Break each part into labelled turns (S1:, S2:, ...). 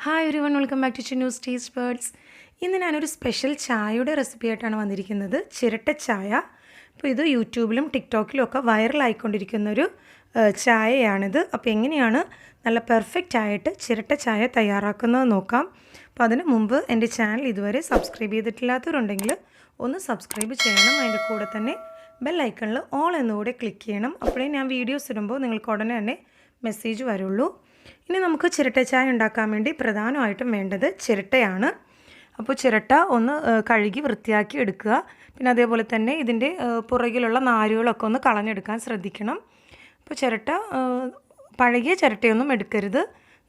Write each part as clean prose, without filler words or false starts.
S1: Hi everyone, welcome back to Chinnu's taste buds. ഇന്ന് ഞാനൊരു special ചായയുടെ റെസിപ്പി ആയിട്ടാണ് വന്നിരിക്കുന്നത്. ചിരട്ട ചായ. അപ്പോൾ ഇത് യൂട്യൂബിലും ടിക്ടോക്കിലും ഒക്കെ വൈറലായിക്കൊണ്ടിരിക്കുന്നൊരു ചായയാണിത്. അപ്പോൾ എങ്ങനെയാണ് നല്ല പെർഫെക്റ്റ് ആയിട്ട് ചിരട്ട ചായ തയ്യാറാക്കുന്നത് നോക്കാം. അപ്പോൾ അതിന് മുമ്പ് എൻ്റെ ചാനൽ ഇതുവരെ സബ്സ്ക്രൈബ് ചെയ്തിട്ടില്ലാത്തവരുണ്ടെങ്കിൽ ഒന്ന് സബ്സ്ക്രൈബ് ചെയ്യണം. അതിൻ്റെ കൂടെ തന്നെ ബെൽ ഐക്കണിൽ ഓൾ എന്നുകൂടെ ക്ലിക്ക് ചെയ്യണം. അപ്പോഴേ ഞാൻ വീഡിയോസ് ഇടുമ്പോൾ നിങ്ങൾക്ക് ഉടനെ തന്നെ മെസ്സേജ് വരുള്ളൂ. ഇനി നമുക്ക് ചിരട്ട ചായ ഉണ്ടാക്കാൻ വേണ്ടി പ്രധാനമായിട്ടും വേണ്ടത് ചിരട്ടയാണ്. അപ്പോൾ ചിരട്ട ഒന്ന് കഴുകി വൃത്തിയാക്കി എടുക്കുക. പിന്നെ അതേപോലെ തന്നെ ഇതിൻ്റെ പുറകിലുള്ള നാരുകളൊക്കെ ഒന്ന് കളഞ്ഞെടുക്കാൻ ശ്രദ്ധിക്കണം. അപ്പോൾ ചിരട്ട പഴകിയ ചിരട്ടയൊന്നും എടുക്കരുത്.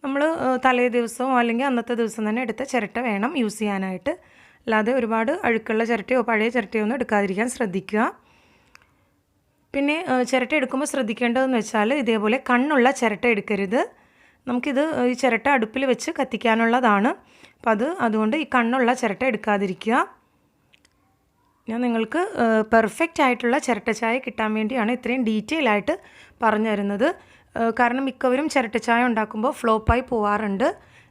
S1: നമ്മൾ തലേ ദിവസമോ അല്ലെങ്കിൽ അന്നത്തെ ദിവസം തന്നെ എടുത്ത ചിരട്ട വേണം യൂസ് ചെയ്യാനായിട്ട്. അല്ലാതെ ഒരുപാട് അഴുക്കുള്ള ചിരട്ടയോ പഴയ ചിരട്ടയോ ഒന്നും എടുക്കാതിരിക്കാൻ ശ്രദ്ധിക്കുക. പിന്നെ ചിരട്ട എടുക്കുമ്പോൾ ശ്രദ്ധിക്കേണ്ടതെന്ന് വെച്ചാൽ ഇതേപോലെ കണ്ണുള്ള ചിരട്ട എടുക്കരുത്. നമുക്കിത് ഈ ചിരട്ട അടുപ്പിൽ വെച്ച് കത്തിക്കാനുള്ളതാണ്. അപ്പോൾ അതുകൊണ്ട് ഈ കണ്ണുള്ള ചിരട്ട എടുക്കാതിരിക്കുക. ഞാൻ നിങ്ങൾക്ക് പെർഫെക്റ്റ് ആയിട്ടുള്ള ചിരട്ട ചായ കിട്ടാൻ വേണ്ടിയാണ് ഇത്രയും ഡീറ്റെയിൽ ആയിട്ട് പറഞ്ഞു തരുന്നത്. കാരണം മിക്കവരും ചിരട്ട ചായ ഉണ്ടാക്കുമ്പോൾ ഫ്ലോപ്പായി പോവാറുണ്ട്.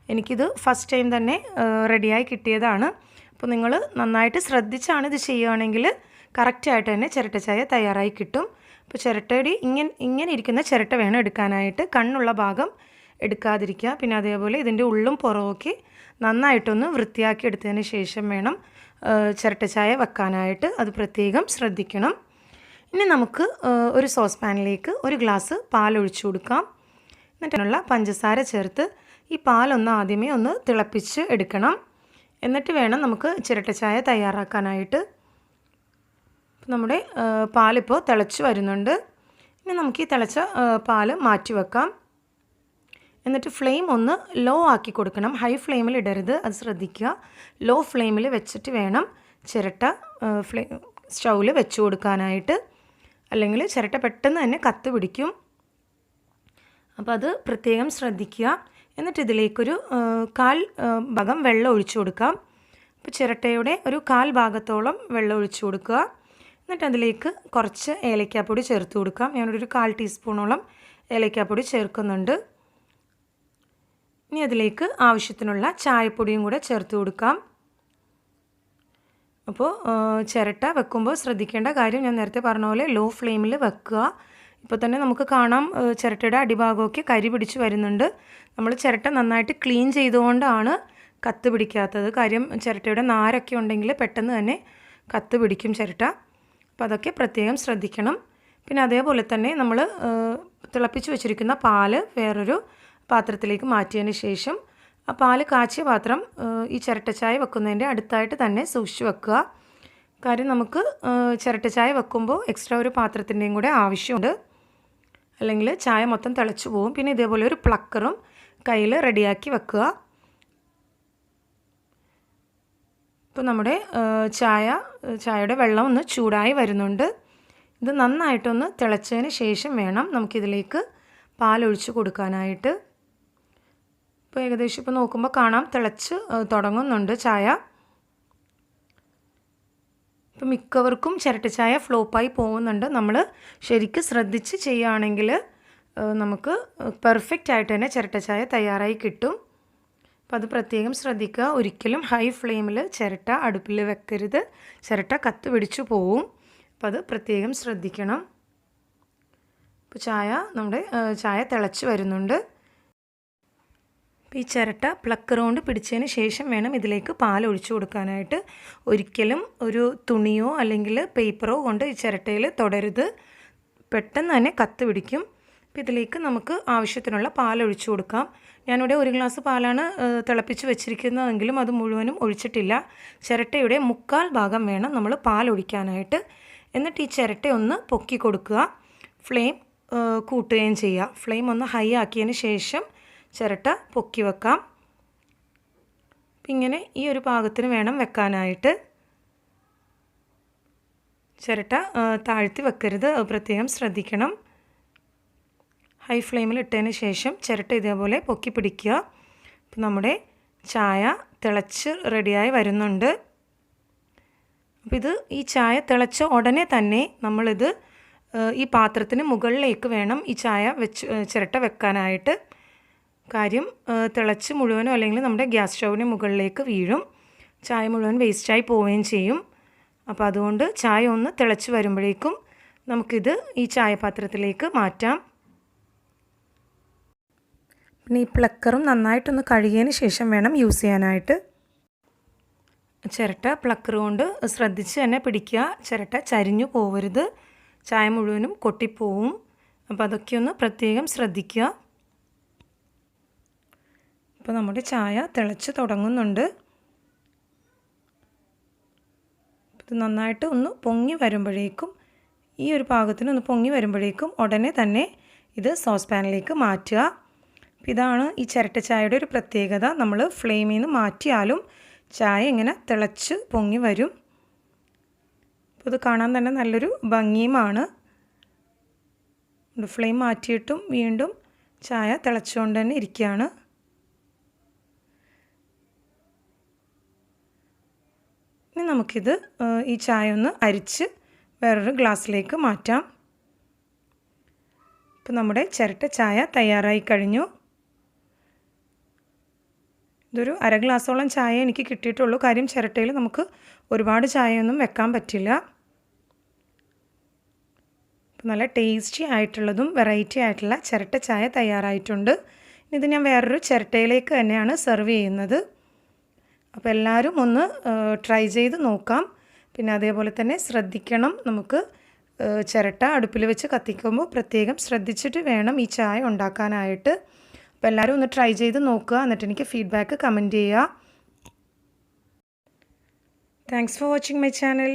S1: എനിക്കിത് ഫസ്റ്റ് ടൈം തന്നെ റെഡിയായി കിട്ടിയതാണ്. അപ്പോൾ നിങ്ങൾ നന്നായിട്ട് ശ്രദ്ധിച്ചാണ് ഇത് ചെയ്യുകയാണെങ്കിൽ കറക്റ്റായിട്ട് തന്നെ ചിരട്ട ചായ തയ്യാറായി കിട്ടും. അപ്പോൾ ചിരട്ടയുടെ ഇങ്ങനെ ഇരിക്കുന്ന ചിരട്ട വേണം എടുക്കാനായിട്ട്. കണ്ണുള്ള ഭാഗം എടുക്കാതിരിക്കുക. പിന്നെ അതേപോലെ ഇതിൻ്റെ ഉള്ളും പുറമൊക്കെ നന്നായിട്ടൊന്ന് വൃത്തിയാക്കി എടുത്തതിന് ശേഷം വേണം ചിരട്ട ചായ വെക്കാനായിട്ട്. അത് പ്രത്യേകം ശ്രദ്ധിക്കണം. ഇനി നമുക്ക് ഒരു സോസ് പാനിലേക്ക് ഒരു ഗ്ലാസ് പാൽ ഒഴിച്ചു കൊടുക്കാം. എന്നിട്ടുള്ള പഞ്ചസാര ചേർത്ത് ഈ പാലൊന്ന് ആദ്യമേ ഒന്ന് തിളപ്പിച്ച് എടുക്കണം. എന്നിട്ട് വേണം നമുക്ക് ചിരട്ട ചായ തയ്യാറാക്കാനായിട്ട്. നമ്മുടെ പാലിപ്പോൾ തിളച്ച് വരുന്നുണ്ട്. ഇനി നമുക്ക് ഈ തിളച്ച പാല് മാറ്റി വെക്കാം. എന്നിട്ട് ഫ്ലെയിം ഒന്ന് ലോ ആക്കി കൊടുക്കണം. ഹൈ ഫ്ലെയിമിൽ ഇടരുത്, അത് ശ്രദ്ധിക്കുക. ലോ ഫ്ലെയിമിൽ വെച്ചിട്ട് വേണം ചിരട്ട സ്റ്റൗവിൽ വെച്ച് കൊടുക്കാനായിട്ട്. അല്ലെങ്കിൽ ചിരട്ട പെട്ടെന്ന് തന്നെ കത്ത് പിടിക്കും. അപ്പോൾ അത് പ്രത്യേകം ശ്രദ്ധിക്കുക. എന്നിട്ട് ഇതിലേക്കൊരു കാൽ ഭാഗം വെള്ളം ഒഴിച്ചു കൊടുക്കാം. അപ്പോൾ ചിരട്ടയുടെ ഒരു കാൽ ഭാഗത്തോളം വെള്ളം ഒഴിച്ചു കൊടുക്കുക. എന്നിട്ട് അതിലേക്ക് കുറച്ച് ഏലക്കാപ്പൊടി ചേർത്ത് കൊടുക്കാം. ഞാനൊരു 1/4 ടീസ്പൂണോളം ഏലക്കാപ്പൊടി ചേർക്കുന്നുണ്ട്. ഇനി അതിലേക്ക് ആവശ്യത്തിനുള്ള ചായപ്പൊടിയും കൂടെ ചേർത്ത് കൊടുക്കാം. അപ്പോൾ ചിരട്ട വെക്കുമ്പോൾ ശ്രദ്ധിക്കേണ്ട കാര്യം ഞാൻ നേരത്തെ പറഞ്ഞ പോലെ ലോ ഫ്ലെയിമിൽ വെക്കുക. ഇപ്പോൾ തന്നെ നമുക്ക് കാണാം ചിരട്ടയുടെ അടിഭാഗമൊക്കെ കരി പിടിച്ച് വരുന്നുണ്ട്. നമ്മൾ ചിരട്ട നന്നായിട്ട് ക്ലീൻ ചെയ്തുകൊണ്ടാണ് കത്ത് പിടിക്കാത്തത്. കാര്യം ചിരട്ടയുടെ നാരൊക്കെ ഉണ്ടെങ്കിൽ പെട്ടെന്ന് തന്നെ കത്ത് പിടിക്കും ചിരട്ട. അപ്പോൾ അതൊക്കെ പ്രത്യേകം ശ്രദ്ധിക്കണം. പിന്നെ അതേപോലെ തന്നെ നമ്മൾ തിളപ്പിച്ച് വെച്ചിരിക്കുന്ന പാല് വേറൊരു പാത്രത്തിലേക്ക് മാറ്റിയതിന് ശേഷം ആ പാല് കാച്ചിയ പാത്രം ഈ ചിരട്ട ചായ വെക്കുന്നതിൻ്റെ അടുത്തായിട്ട് തന്നെ സൂക്ഷിച്ച് വെക്കുക. കാര്യം നമുക്ക് ചിരട്ട ചായ വെക്കുമ്പോൾ എക്സ്ട്രാ ഒരു പാത്രത്തിൻ്റെയും കൂടെ ആവശ്യമുണ്ട്. അല്ലെങ്കിൽ ചായ മൊത്തം തിളച്ചു പോകും. പിന്നെ ഇതേപോലെ ഒരു പ്ലക്കറും കയ്യിൽ റെഡിയാക്കി വെക്കുക. ഇപ്പോൾ നമ്മുടെ ചായയുടെ വെള്ളം ഒന്ന് ചൂടായി വരുന്നുണ്ട്. ഇത് നന്നായിട്ടൊന്ന് തിളച്ചതിന് ശേഷം വേണം നമുക്കിതിലേക്ക് പാലൊഴിച്ച് കൊടുക്കാനായിട്ട്. ഇപ്പോൾ ഏകദേശം ഇപ്പോൾ നോക്കുമ്പോൾ കാണാം തിളച്ച് തുടങ്ങുന്നുണ്ട് ചായ. ഇപ്പോൾ മിക്കവർക്കും ചിരട്ട ചായ ഫ്ലോപ്പായി പോകുന്നുണ്ട്. നമ്മൾ ശരിക്കും ശ്രദ്ധിച്ച് ചെയ്യുകയാണെങ്കിൽ നമുക്ക് പെർഫെക്റ്റ് ആയിട്ട് തന്നെ ചിരട്ട ചായ തയ്യാറായി കിട്ടും. അപ്പോൾ അത് പ്രത്യേകം ശ്രദ്ധിക്കുക. ഒരിക്കലും ഹൈ ഫ്ലെയിമിൽ ചിരട്ട അടുപ്പിൽ വെക്കരുത്. ചിരട്ട കത്ത് പിടിച്ചു പോവും. അപ്പോൾ അത് പ്രത്യേകം ശ്രദ്ധിക്കണം. ഇപ്പോൾ നമ്മുടെ ചായ തിളച്ച് വരുന്നുണ്ട്. അപ്പോൾ ഈ ചിരട്ട പ്ലക്കർ കൊണ്ട് പിടിച്ചതിന് ശേഷം വേണം ഇതിലേക്ക് പാൽ ഒഴിച്ചു കൊടുക്കാനായിട്ട്. ഒരിക്കലും ഒരു തുണിയോ അല്ലെങ്കിൽ പേപ്പറോ കൊണ്ട് ഈ ചിരട്ടയിൽ തൊടരുത്. പെട്ടെന്ന് തന്നെ കത്ത് പിടിക്കും. അപ്പോൾ ഇതിലേക്ക് നമുക്ക് ആവശ്യത്തിനുള്ള പാൽ ഒഴിച്ചു കൊടുക്കാം. ഞാനിവിടെ 1 ഗ്ലാസ് പാലാണ് തിളപ്പിച്ച് വെച്ചിരിക്കുന്നതെങ്കിലും അത് മുഴുവനും ഒഴിച്ചിട്ടില്ല. ചിരട്ടയുടെ 1/4 ഭാഗം വേണം നമ്മൾ പാൽ ഒഴിക്കാനായിട്ട്. എന്നിട്ട് ഈ ചിരട്ട ഒന്ന് പൊക്കി കൊടുക്കുക. ഫ്ലെയിം കൂട്ടുകയും ചെയ്യുക. ഫ്ലെയിം ഒന്ന് ഹൈ ആക്കിയതിന് ശേഷം ചിരട്ട പൊക്കി വെക്കാം. ഇങ്ങനെ ഈ ഒരു പാകത്തിന് വേണം വെക്കാനായിട്ട്. ചിരട്ട താഴ്ത്തി വെക്കരുത്, അത് പ്രത്യേകം ശ്രദ്ധിക്കണം. ഹൈ ഫ്ലെയിമിൽ ഇട്ടതിന് ശേഷം ചിരട്ട ഇതേപോലെ പൊക്കി പിടിക്കുക. അപ്പോൾ നമ്മുടെ ചായ തിളച്ച് റെഡിയായി വരുന്നുണ്ട്. അപ്പോൾ ഈ ചായ തിളച്ച ഉടനെ തന്നെ നമ്മളിത് ഈ പാത്രത്തിന് മുകളിലേക്ക് വേണം ഈ ചായ ചിരട്ട വെക്കാനായിട്ട്. കാര്യം തിളച്ച് മുഴുവനോ അല്ലെങ്കിൽ നമ്മുടെ ഗ്യാസ് സ്റ്റൗവിന് മുകളിലേക്ക് വീഴും, ചായ മുഴുവൻ വേസ്റ്റായി പോവുകയും ചെയ്യും. അപ്പോൾ അതുകൊണ്ട് ചായ ഒന്ന് തിളച്ച് വരുമ്പോഴേക്കും നമുക്കിത് ഈ ചായപാത്രത്തിലേക്ക് മാറ്റാം. പിന്നെ ഈ പ്ലക്കറും നന്നായിട്ടൊന്ന് കഴുകിയതിന് ശേഷം വേണം യൂസ് ചെയ്യാനായിട്ട്. ചിരട്ട പ്ലക്കർ കൊണ്ട് ശ്രദ്ധിച്ച് തന്നെ പിടിക്കുക, ചിരട്ട ചരിഞ്ഞു പോവരുത്, ചായ മുഴുവനും കൊട്ടിപ്പോവും. അപ്പോൾ അതൊക്കെ ഒന്ന് പ്രത്യേകം ശ്രദ്ധിക്കുക. ഇപ്പോൾ നമ്മുടെ ചായ തിളച്ച് തുടങ്ങുന്നുണ്ട്. ഇത് നന്നായിട്ട് ഒന്ന് പൊങ്ങി വരുമ്പോഴേക്കും, ഈ ഒരു പാകത്തിന് ഒന്ന് പൊങ്ങി വരുമ്പോഴേക്കും ഉടനെ തന്നെ ഇത് സോസ് പാനിലേക്ക് മാറ്റുക. ഇതാണ് ഈ ചിരട്ട ചായയുടെ ഒരു പ്രത്യേകത. നമ്മൾ ഫ്ലെയിമിൽ നിന്ന് മാറ്റിയാലും ചായ ഇങ്ങനെ തിളച്ച് പൊങ്ങി വരും. അപ്പോൾ ഇത് കാണാൻ തന്നെ നല്ലൊരു ഭംഗിയുമാണ്. ഫ്ലെയിം മാറ്റിയിട്ടും വീണ്ടും ചായ തിളച്ചുകൊണ്ട് തന്നെ ഇരിക്കുകയാണ്. ഇനി നമുക്കിത് ഈ ചായ ഒന്ന് അരിച്ച് വേറൊരു ഗ്ലാസ്സിലേക്ക് മാറ്റാം. ഇപ്പോൾ നമ്മുടെ ചിരട്ട ചായ തയ്യാറായി കഴിഞ്ഞു. ഇതൊരു അര ഗ്ലാസോളം ചായ എനിക്ക് കിട്ടിയിട്ടുള്ളൂ. കാര്യം ചിരട്ടയിൽ നമുക്ക് ഒരുപാട് ചായയൊന്നും വെക്കാൻ പറ്റില്ല. അപ്പോൾ നല്ല ടേസ്റ്റി ആയിട്ടുള്ളതും വെറൈറ്റി ആയിട്ടുള്ള ചിരട്ട ചായ തയ്യാറായിട്ടുണ്ട്. ഇത് ഞാൻ വേറൊരു ചിരട്ടയിലേക്ക് തന്നെയാണ് സെർവ് ചെയ്യുന്നത്. അപ്പോൾ എല്ലാവരും ഒന്ന് ട്രൈ ചെയ്ത് നോക്കാം. പിന്നെ അതേപോലെ തന്നെ ശ്രദ്ധിക്കണം, നമുക്ക് ചിരട്ട അടുപ്പിൽ വെച്ച് കത്തിക്കുമ്പോൾ പ്രത്യേകം ശ്രദ്ധിച്ചിട്ട് വേണം ഈ ചായ ഉണ്ടാക്കാനായിട്ട്. അപ്പോൾ എല്ലാവരും ഒന്ന് ട്രൈ ചെയ്ത് നോക്കുക, എന്നിട്ട് എനിക്ക് ഫീഡ്ബാക്ക് കമൻറ്റ് ചെയ്യുക. Thanks for watching my channel.